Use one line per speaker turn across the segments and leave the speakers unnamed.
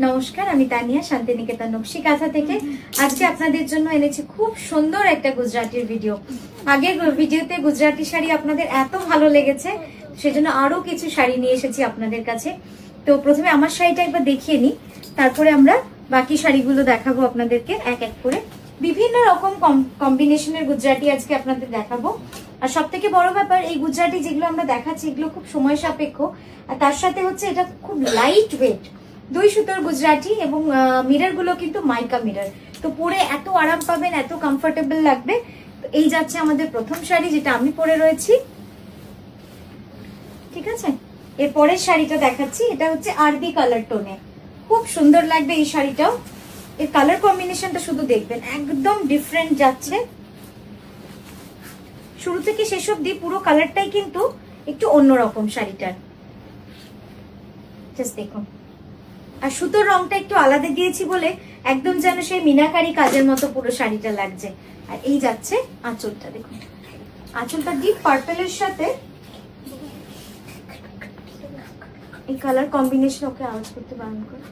নমস্কার, আমি তানিয়া শান্তিনিকেতন নকশি কাঁথা থেকে। আজকে আপনাদের জন্য এনেছি খুব সুন্দর একটা গুজরাটির ভিডিও। আগের ভিডিওতে গুজরাটি শাড়ি আপনাদের এত ভালো লেগেছে, সেজন্য আরো কিছু শাড়ি নিয়ে এসেছি আপনাদের কাছে। তো প্রথমে আমার শাড়িটা একবার দেখিয়ে নিই, তারপরে আমরা বাকি শাড়িগুলো দেখাবো আপনাদেরকে এক এক করে। বিভিন্ন রকম কম্বিনেশনের গুজরাটি আজকে আপনাদের দেখাবো। আর সব থেকে বড় ব্যাপার, এই গুজরাটি যেগুলো আমরা দেখাচ্ছি এগুলো খুব সময় সাপেক্ষ, আর তার সাথে হচ্ছে এটা খুব লাইট ওয়েট, 2 সুতোর গুজরাটি, এবং মিরর গুলো কিন্তু মাইকা মিরর। তো পরে এত আরাম পাবেন, এত কমফোর্টেবল লাগবে। তো এই যাচ্ছে আমাদের প্রথম শাড়ি, যেটা আমি পরে রয়েছি। ঠিক আছে, এর পরের শাড়িটা দেখাচ্ছি। এটা হচ্ছে আরবি কালার টোনে, খুব সুন্দর লাগবে এই শাড়িটাও। এর কালার কম্বিনেশনটা শুধু দেখবেন, একদম ডিফারেন্ট যাচ্ছে। শুরু থেকে শেষ অবধি পুরো কালারটাই কিন্তু একটু অন্যরকম শাড়িটার। জাস্ট দেখুন, আর সুতোর রংটা একটু আলাদা দিয়েছি বলে একদম যেন সেই মিনাকারি কাজের মতো পুরো শাড়িটা লাগছে। আর এই যাচ্ছে আঁচলটা, দেখুন আঁচলটা ডিপ পার্পেলের সাথে এই কালার কম্বিনেশন, ওকে আওয়াজ করতে বারণ করে,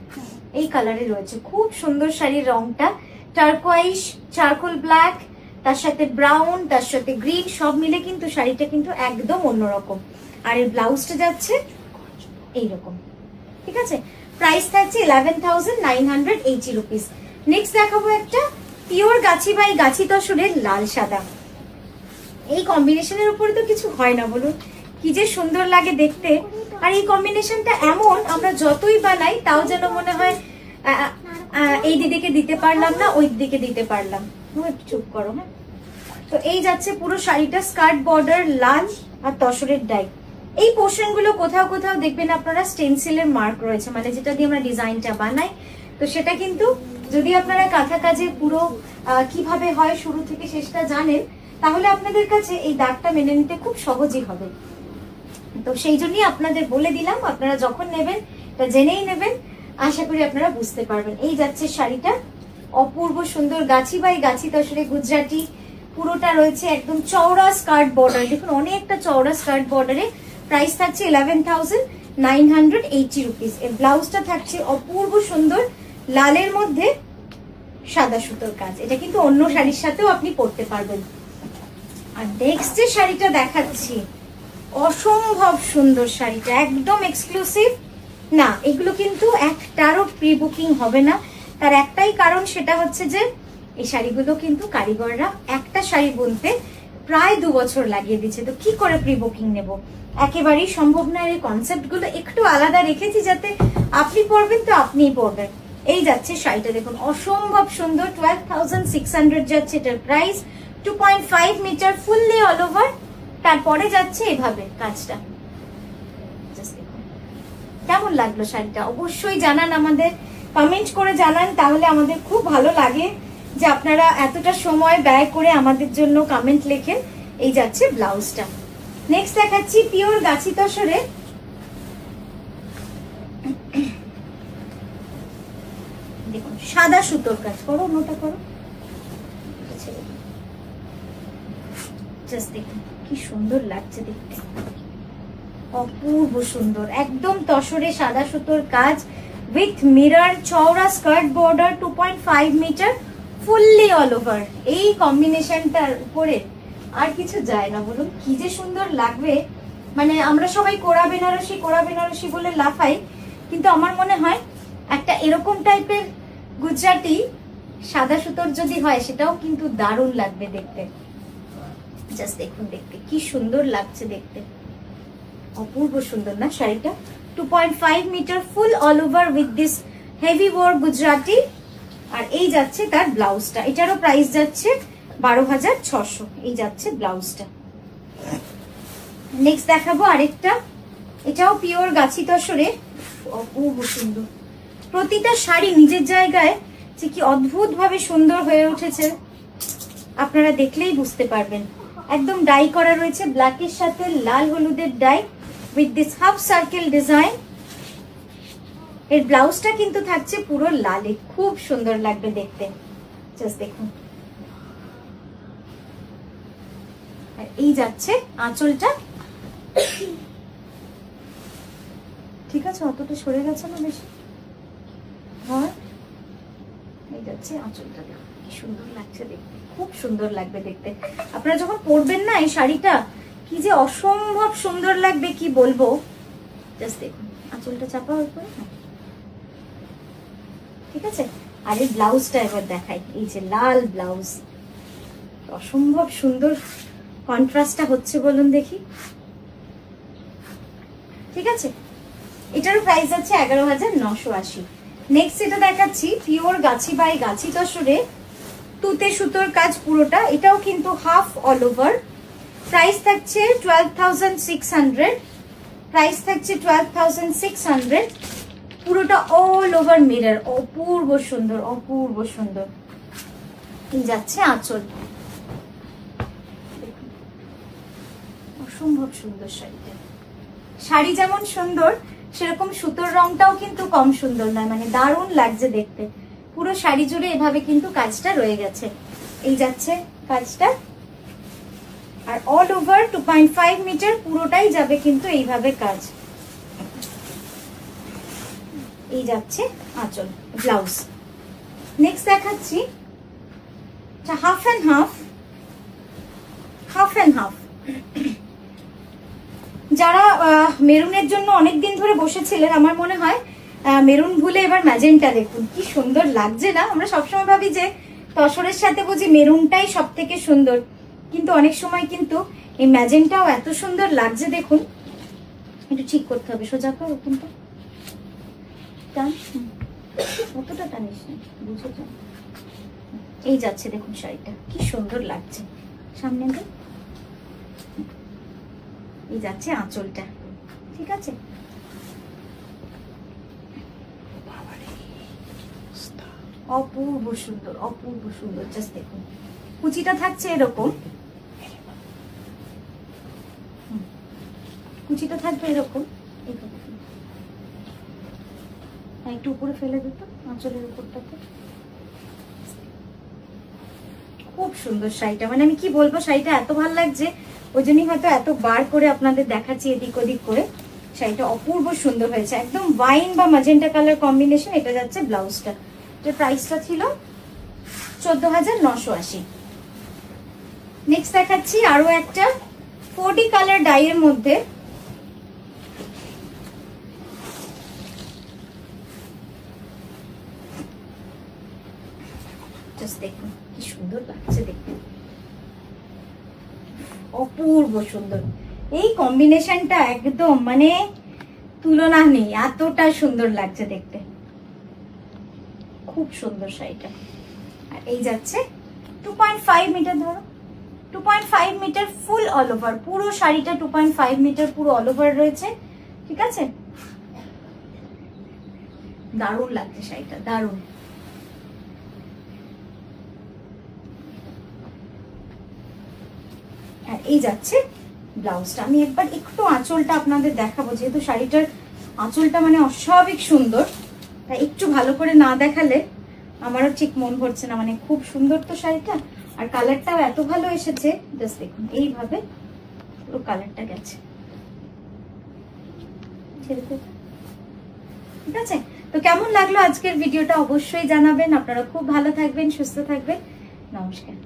এই কালারে রয়েছে। খুব সুন্দর শাড়ির রংটা, টার্কোয়াইশ, চারকোল ব্ল্যাক, তার সাথে ব্রাউন, তার সাথে গ্রিন, সব মিলে কিন্তু শাড়িটা কিন্তু একদম অন্যরকম। আর এর ব্লাউজটা যাচ্ছে এইরকম। ঠিক আছে, প্রাইস থাকছে 11,980 রুপিস। নেক্সট দেখাবো একটা পিওর গাছি বাই গাছি তসরের লাল সাদা। এই কম্বিনেশনের উপরে তো কিছু হয় না, বলুন কি যে সুন্দর লাগে দেখতে। আর এই কম্বিনেশনটা এমন, আমরা যতই বানাই তাও যেন মনে হয় এই দিদিকে দিতে পারলাম না, ওই দিকে দিতে পারলাম। চুপ করো। হ্যাঁ, তো এই যাচ্ছে পুরো শাড়িটা, স্কার্ট বর্ডার লাল আর তসরের ডাই। এই পোর্শন গুলো কোথাও কোথাও দেখবেন আপনারা স্টেনসিলের মার্ক রয়েছে, মানে যেটা দিয়ে আমরা ডিজাইনটা বানাই। তো সেটা কিন্তু যদি আপনারা কাঁথা কাজে পুরো কিভাবে হয় শুরু থেকে শেষটা জানেন, তাহলে আপনাদের কাছে এই দাগটা মেনে নিতে খুব সহজই হবে। তো সেই জন্যই আপনাদের বলে দিলাম, আপনারা যখন নেবেন এটা জেনেই নেবেন, আশা করি আপনারা বুঝতে পারবেন। এই যাচ্ছে শাড়িটা, অপূর্ব সুন্দর গাছি বাই গাছি তসরে গুজরাটি। পুরোটা রয়েছে একদম চওড়া স্কার্ট বর্ডার, দেখুন অনেকটা চওড়া স্কার্ট বর্ডারে। প্রাইস থাকছে 11,980 রুপিস। এর ব্লাউজটা থাকছে অপূর্ব সুন্দর লালের মধ্যে সাদা সুতোর কাজ। এটা কিন্তু অন্য শাড়ির সাথেও আপনি পরতে পারবেন। আর নেক্সট যে শাড়িটা দেখাচ্ছি, অসম্ভব সুন্দর শাড়িটা, একদম এক্সক্লুসিভ। না, এগুলো কিন্তু একটারও প্রি বুকিং হবে না। তার একটাই কারণ, সেটা হচ্ছে যে এই শাড়িগুলো কিন্তু কারিগররা একটা শাড়ি বুনতে প্রায় 2 বছর লাগিয়ে দিচ্ছে। তো কি করে প্রি বুকিং নেব, একেবারেই সম্ভব না। এই কনসেপ্ট গুলো একটু আলাদা রেখেছি, যাতে আপনি পরবেন তো আপনিই পরবেন। এই যাচ্ছে শাড়িটা, দেখুন অসম্ভব সুন্দর, 12,600 যাচ্ছে এটার price. 2.5 metre fully all over. তারপরে যাচ্ছে এভাবে কাজটা। কেমন লাগলো শাড়িটা অবশ্যই জানান, আমাদের কমেন্ট করে জানান, তাহলে আমাদের খুব ভালো লাগে যে আপনারা এতটা সময় ব্যয় করে আমাদের জন্য কমেন্ট লেখেন। এই যাচ্ছে ব্লাউজটা। নেক্সট দেখাচ্ছি পিওর গাছি তসরে দেখুন সাদা সুতোর কাজ। করো মোটা করো, জাস্ট দেখুন কি সুন্দর লাগছে দেখতে, অপূর্ব সুন্দর, একদম তসরে সাদা সুতোর কাজ উইথ মিরর, চওড়া skirt border, 2.5 metre fully all over. এই কম্বিনেশনটার উপরে আর কিছু যায় না, বলুন কি যে সুন্দর লাগবে। মানে আমরা সবাই কোরা বেনারসি বলে লাফাই, কিন্তু আমার মনে হয় একটা এরকম টাইপের গুজরাটি সাদা সুতোর যদি হয়, সেটাও কিন্তু দারুণ লাগবে দেখতে। জাস্ট দেখুন দেখতে কি সুন্দর লাগছে দেখতে, অপূর্ব সুন্দর না শাড়িটা। 2.5 metre full all over with this heavy work Gujarati. আর এই যাচ্ছে তার ব্লাউজটা, এটারও প্রাইস যাচ্ছে 12,600। এই যাচ্ছে ব্লাউজটা। নেক্সট দেখাবো আরেকটা, এটাও পিওর গাছি তসরে, অপূর্ব সুন্দর। প্রতিটা শাড়ি নিজের জায়গায় যে কি অদ্ভুত ভাবে সুন্দর হয়ে উঠেছে, আপনারা দেখলেই বুঝতে পারবেন। একদম ডাই করা রয়েছে, ব্ল্যাকের সাথে লাল হলুদের dye with this half circle design. এর ব্লাউজটা কিন্তু থাকছে পুরো লালে, খুব সুন্দর লাগবে দেখতে। জাস্ট দেখুন, আর এই যাচ্ছে আঁচলটা। ঠিক আছে, অতটা সরে গেছে না বেশি? এই যাচ্ছে আঁচলটা, দেখুন কি সুন্দর লাগছে দেখতে, খুব সুন্দর লাগবে দেখতে। আপনারা যখন পরবেন না এই শাড়িটা, কি যে অসম্ভব সুন্দর লাগবে কি বলবো। জাস্ট দেখুন আঁচলটা চাপা হয়ে পড়ে, ঠিক আছে। আর এই ব্লাউজটা এবার দেখাই, এই যে লাল ব্লাউজ, অসম্ভব সুন্দর কন্ট্রাস্টটা হচ্ছে বলুন দেখি, ঠিক আছে। এটারও প্রাইস আছে 11,980। নেক্সট এটা দেখাচ্ছি পিওর গাছি বাই গাছি তসরে তুতে সুতোর কাজ পুরোটা, এটাও কিন্তু হাফ অল ওভার। প্রাইস থাকছে 12,600, প্রাইস থাকছে 12,600। পুরোটা অল ওভার মিরর, অপূর্ব সুন্দর, অপূর্ব সুন্দর। যাচ্ছে আঁচল, অসম্ভব সুন্দর শাড়িটা। শাড়ি যেমন সুন্দর সেরকম সুতোর রংটাও কিন্তু কম সুন্দর নয়, মানে দারুণ লাগছে দেখতে। পুরো শাড়ি জুড়ে এভাবে কিন্তু কাজটা রয়ে গেছে, এই যাচ্ছে কাজটা। আর অল ওভার 2.5 মিটার পুরোটাই যাবে কিন্তু এইভাবে কাজ। এই যাচ্ছে আঁচল, ব্লাউজ। নেক্সট দেখাচ্ছি half and half, half and half. যারা মেরুনের জন্য অনেকদিন ধরে বসেছিলেন, আমার মনে হয় মেরুন ভুলে এবার ম্যাজেন্টা দেখুন কি সুন্দর লাগছে না। আমরা সবসময় ভাবি যে তসরের সাথে বুঝি মেরুনটাই সব থেকে সুন্দর, কিন্তু অনেক সময় কিন্তু এই ম্যাজেন্টাও এত সুন্দর লাগছে দেখুন। একটু ঠিক করতে হবে, সোজা করো কিন্তু টান, অতটা টানিস না, বুঝেছো। এই যাচ্ছে দেখুন শাড়িটা কি সুন্দর লাগছে, সামনে দিয়ে এই যাচ্ছে আঁচলটা, ঠিক আছে। অপূর্ব সুন্দর, অপূর্ব সুন্দর। জাস্ট দেখুন কুচিটা থাকছে এরকম, কুচিটা থাকবে এরকম, একটু উপরে ফেলে দিত আঁচলের উপরটাতে। খুব সুন্দর শাড়িটা, মানে আমি কি বলবো, শাড়িটা এত ভালো লাগছে, ওই জন্যই হয়তো এত বার করে আপনাদের দেখাচ্ছি এদিক ওদিক করে। শাড়িটা অপূর্ব সুন্দর হয়েছে, একদম ওয়াইন বা ম্যাজেন্টা কালার কম্বিনেশন। এটা যাচ্ছে ব্লাউজটা, যে প্রাইসটা ছিল 14,980। নেক্সট দেখাচ্ছি আরো একটা 4D কালার ডাইয়ের মধ্যে, জাস্ট দেখুন কি সুন্দর লাগছে দেখতে, অপূর্ব সুন্দর। এই কম্বিনেশনটা একদম মানে তুলনা নেই, এতটা সুন্দর লাগছে দেখতে, খুব সুন্দর শাড়িটা। আর এই যাচ্ছে 2.5 মিটার, ধরো 2.5 মিটার ফুল অল ওভার, পুরো শাড়িটা 2.5 মিটার পুরো অল ওভার রয়েছে, ঠিক আছে। দারুণ লাগছে শাড়িটা, দারুণ। আর এই যাচ্ছে ব্লাউজটা। আমি একবার একটু আঁচলটা আপনাদের দেখাবো, যেহেতু শাড়িটার আঁচলটা মানে অস্বাভাবিক সুন্দর, তাই একটু ভালো করে না দেখালে আমারও ঠিক মন ভরছে না, মানে খুব সুন্দর তো শাড়িটা। আর কালারটাও এত ভালো এসেছে, জাস্ট দেখুন এইভাবে পুরো কালারটা গেছে, ঠিক আছে। তো কেমন লাগলো আজকের ভিডিওটা অবশ্যই জানাবেন। আপনারা খুব ভালো থাকবেন, সুস্থ থাকবেন, নমস্কার।